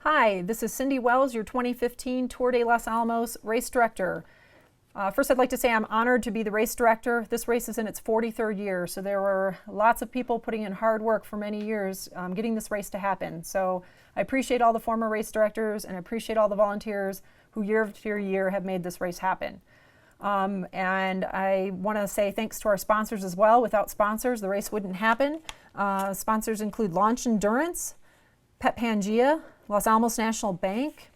Hi, this is Cindy Wells, your 2015 Tour de Los Alamos race director. First, I'd like to say I'm honored to be the race director. This race is in its 43rd year, so there were lots of people putting in hard work for many years getting this race to happen. So I appreciate all the former race directors and I appreciate all the volunteers who year after year have made this race happen. And I want to say thanks to our sponsors as well. Without sponsors, the race wouldn't happen. Sponsors include Launch Endurance, Pet Pangea, Los Alamos National Bank,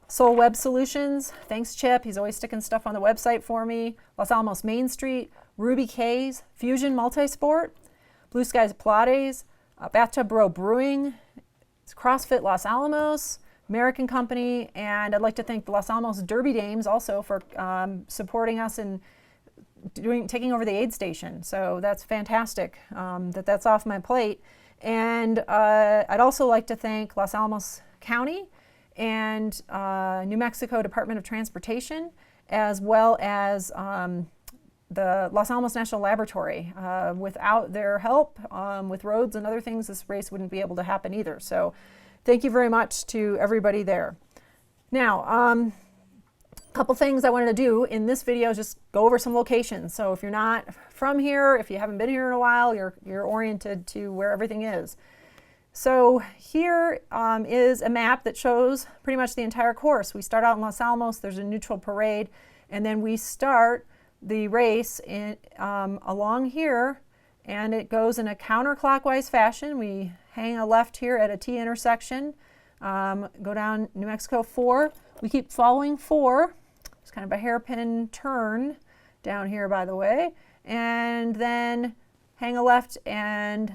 Soul Web Solutions. Thanks, Chip. He's always sticking stuff on the website for me. Los Alamos Main Street, Ruby K's, Fusion Multisport, Blue Skies Pilates, Bathtub Bro Brewing, CrossFit Los Alamos, American Company, and I'd like to thank the Los Alamos Derby Dames also for supporting us in taking over the aid station. So that's fantastic that's off my plate. And I'd also like to thank Los Alamos County and New Mexico Department of Transportation, as well as the Los Alamos National Laboratory. Without their help with roads and other things, this race wouldn't be able to happen either. So thank you very much to everybody there. Now, a couple things I wanted to do in this video is just go over some locations. So if you're not from here, if you haven't been here in a while, you're oriented to where everything is. So here is a map that shows pretty much the entire course. We start out in Los Alamos, there's a neutral parade, and then we start the race along here, and it goes in a counterclockwise fashion. We hang a left here at a T intersection, go down New Mexico 4. We keep following 4. It's kind of a hairpin turn down here, by the way, and then hang a left and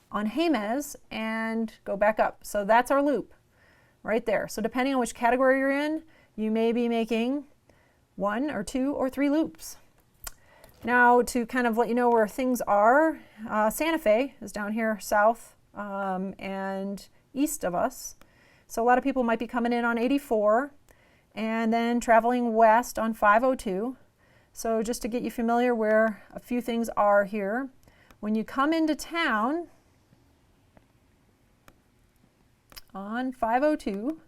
on Jemez and go back up. So that's our loop right there. So depending on which category you're in, you may be making 1 or 2 or 3 loops. Now, to kind of let you know where things are, Santa Fe is down here south and east of us. So a lot of people might be coming in on 84 and then traveling west on 502. So just to get you familiar where a few things are here. When you come into town on 502,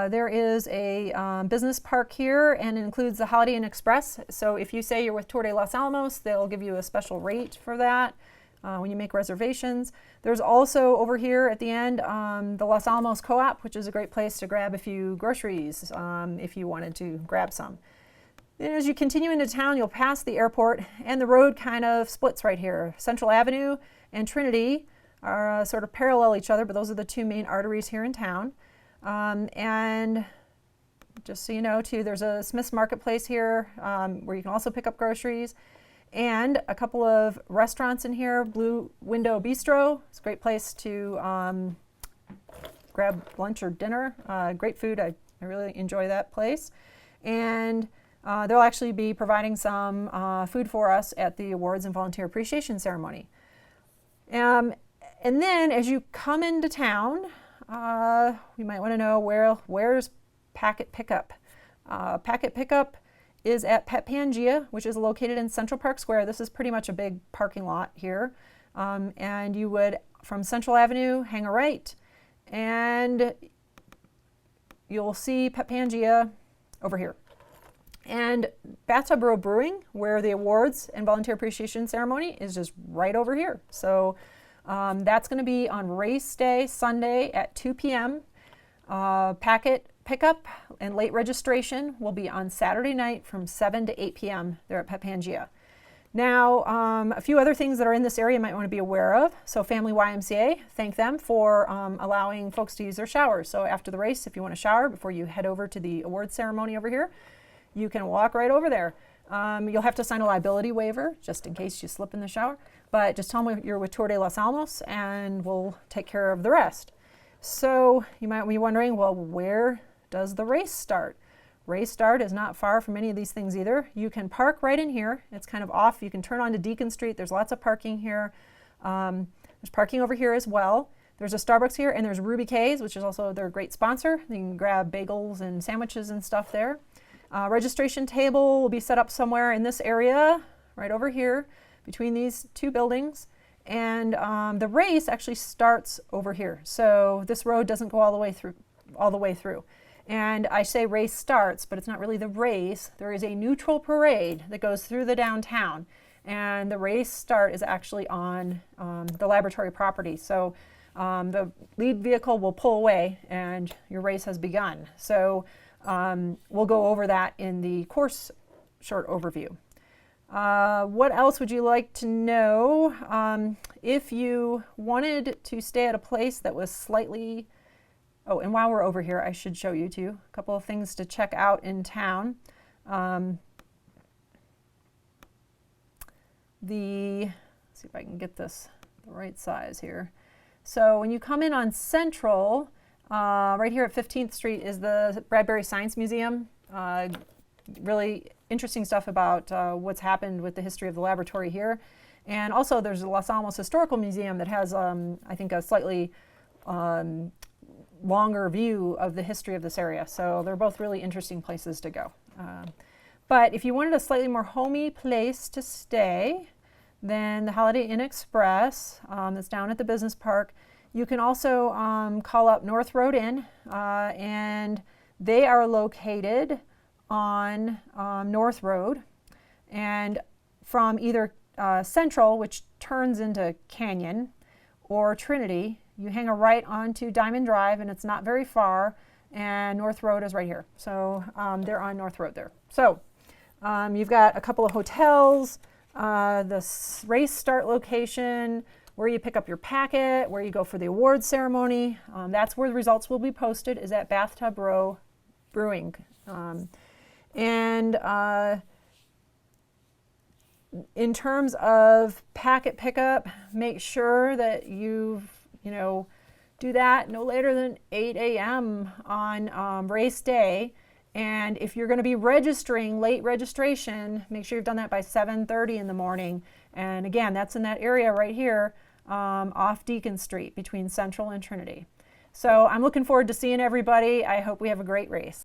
there is a business park here, and it includes the Holiday Inn Express. So if you say you're with Tour de Los Alamos, they'll give you a special rate for that when you make reservations. There's also over here at the end the Los Alamos Co-op, which is a great place to grab a few groceries if you wanted to grab some. Then as you continue into town, you'll pass the airport, and the road kind of splits right here. Central Avenue and Trinity are sort of parallel each other, but those are the two main arteries here in town. And just so you know, too, there's a Smith's Marketplace here where you can also pick up groceries, and a couple of restaurants in here. Blue Window Bistro, it's a great place to grab lunch or dinner. Great food. I really enjoy that place. And they'll actually be providing some food for us at the Awards and Volunteer Appreciation Ceremony. And then as you come into town, you might want to know where's Packet Pickup. Packet Pickup is at Pet Pangea, which is located in Central Park Square. This is pretty much a big parking lot here. And you would, from Central Avenue, hang a right, and you'll see Pet Pangea over here. And Bathtub Bro Brewing, where the Awards and Volunteer Appreciation Ceremony is, just right over here. So that's going to be on race day, Sunday at 2 p.m. Packet pickup and late registration will be on Saturday night from 7 to 8 p.m. there at Pet Pangea. Now, a few other things that are in this area you might want to be aware of. So Family YMCA, thank them for allowing folks to use their showers. So after the race, if you want to shower before you head over to the awards ceremony over here, you can walk right over there. You'll have to sign a liability waiver just in case you slip in the shower, but just tell them you're with Tour de Los Alamos and we'll take care of the rest. So you might be wondering, well, where does the race start? Race start is not far from any of these things either. You can park right in here. It's kind of off. You can turn onto Deacon Street. There's lots of parking here. There's parking over here as well. There's a Starbucks here, and there's Ruby K's, which is also their great sponsor. You can grab bagels and sandwiches and stuff there. Registration table will be set up somewhere in this area, right over here, between these two buildings. And the race actually starts over here. So this road doesn't go all the way through. And I say race starts, but it's not really the race. There is a neutral parade that goes through the downtown. And the race start is actually on the laboratory property. So the lead vehicle will pull away and your race has begun. So we'll go over that in the course short overview. What else would you like to know? If you wanted to stay at a place that was slightly, oh, and while we're over here, I should show you too a couple of things to check out in town. Let's see if I can get this the right size here. So when you come in on Central, right here at 15th Street is the Bradbury Science Museum. Really interesting stuff about what's happened with the history of the laboratory here. And also there's the Los Alamos Historical Museum that has, I think, a slightly longer view of the history of this area. So they're both really interesting places to go. But if you wanted a slightly more homey place to stay, then the Holiday Inn Express that's down at the business park. You can also call up North Road Inn, and they are located on North Road. And from either Central, which turns into Canyon, or Trinity, you hang a right onto Diamond Drive, and it's not very far, and North Road is right here. So they're on North Road there. So you've got a couple of hotels, the race start location, where you pick up your packet, where you go for the awards ceremony. That's where the results will be posted, is at Bathtub Row Brewing. In terms of packet pickup, make sure that you do that no later than 8 a.m. on race day. And if you're going to be registering, late registration, make sure you've done that by 7:30 in the morning. And again, that's in that area right here off Deacon Street between Central and Trinity. So I'm looking forward to seeing everybody. I hope we have a great race.